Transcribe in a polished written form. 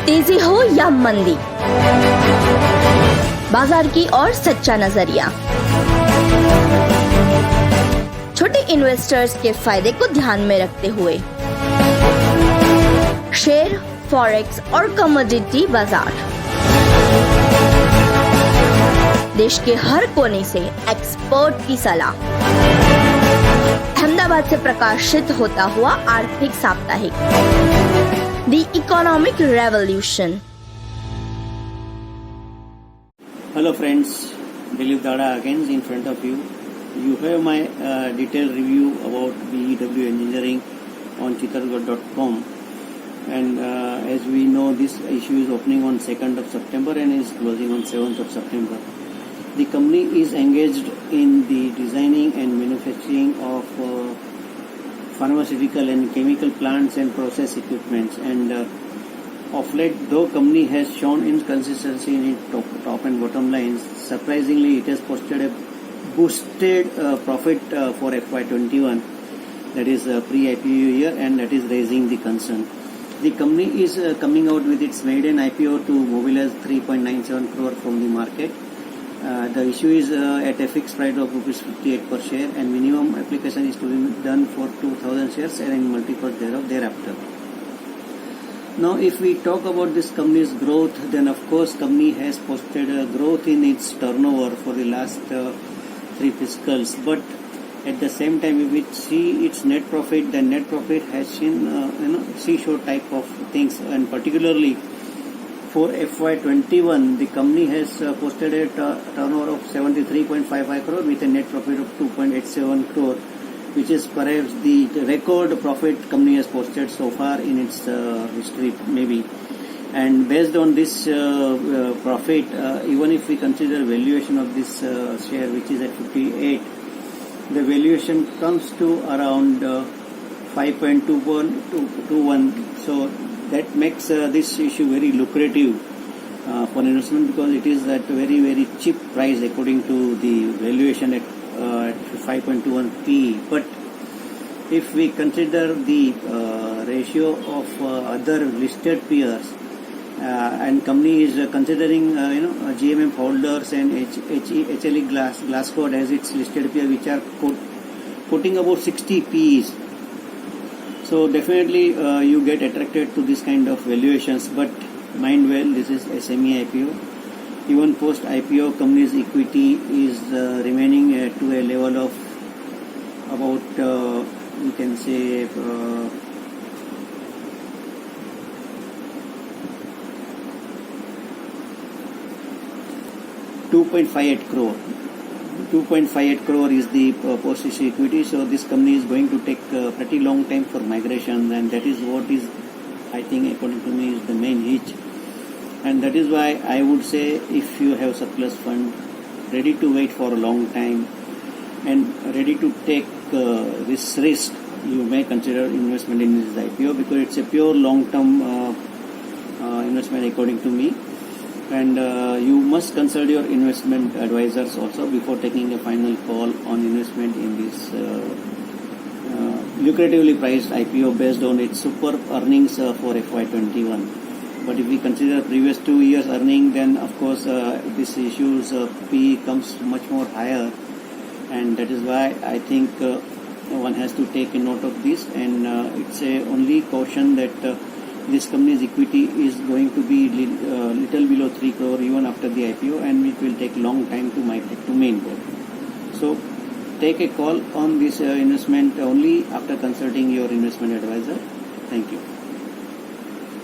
तेजी हो या मंदी, बाजार की और सच्चा नजरिया। छोटे इन्वेस्टर्स के फायदे को ध्यान में रखते हुए शेयर, फॉरेक्स और कमोडिटी बाजार, देश के हर कोने से एक्सपर्ट की सलाह। अहमदाबाद से प्रकाशित होता हुआ आर्थिक साप्ताहिक The Economic Revolution। Hello friends, Dilip Dada again in front of you. You have my detailed review about BEW engineering on chitargarh.com, and as we know, this issue is opening on 2nd of September and is closing on 7th of September. The company is engaged in the designing and manufacturing of pharmaceutical and chemical plants and process equipments, and of late, though company has shown inconsistency in its top and bottom lines, surprisingly it has posted a boosted profit for FY21, that is pre-IPO year, and that is raising the concern. The company is coming out with its maiden IPO to mobilize 3.97 crore from the market. The issue is at a fixed price of ₹58 per share, and minimum application is to be done for 2,000 shares and in multiples thereafter. Now, if we talk about this company's growth, then of course company has posted a growth in its turnover for the last 3 fiscals, but at the same time, if we see its net profit, the net profit has seen seesaw type of things, and particularly for FY21, the company has posted a turnover of 73.55 crore with a net profit of 2.87 crore, which is perhaps the record profit company has posted so far in its history, maybe. And based on this profit, even if we consider valuation of this share, which is at 58, the valuation comes to around 5.21. So that makes this issue very lucrative for investment, because it is at a very, very cheap price according to the valuation at 5.21 P. But if we consider the ratio of other listed peers, and company is considering GMM holders and HLE Glasscoat as its listed peer, which are quoting about 60 Ps. So definitely you get attracted to this kind of valuations, but mind well, this is SME IPO. Even post IPO, company's equity is remaining to a level of about you can say 2.58 crore. 2.58 crore is the post-issue equity. So this company is going to take pretty long time for migration, and that is what is, I think, according to me, is the main hitch. And that is why I would say, if you have surplus fund, ready to wait for a long time and ready to take this risk, you may consider investment in this IPO, because it's a pure long-term investment according to me. And you must consult your investment advisors also before taking a final call on investment in this lucratively priced IPO based on its superb earnings for FY21. But if we consider previous 2 years earning, then of course this issue's P comes much more higher, and that is why I think one has to take a note of this, and it's a only caution that this company's equity is going to be little below 3 crore even after the IPO, and it will take long time to migrate to main board. So take a call on this investment only after consulting your investment advisor. Thank you.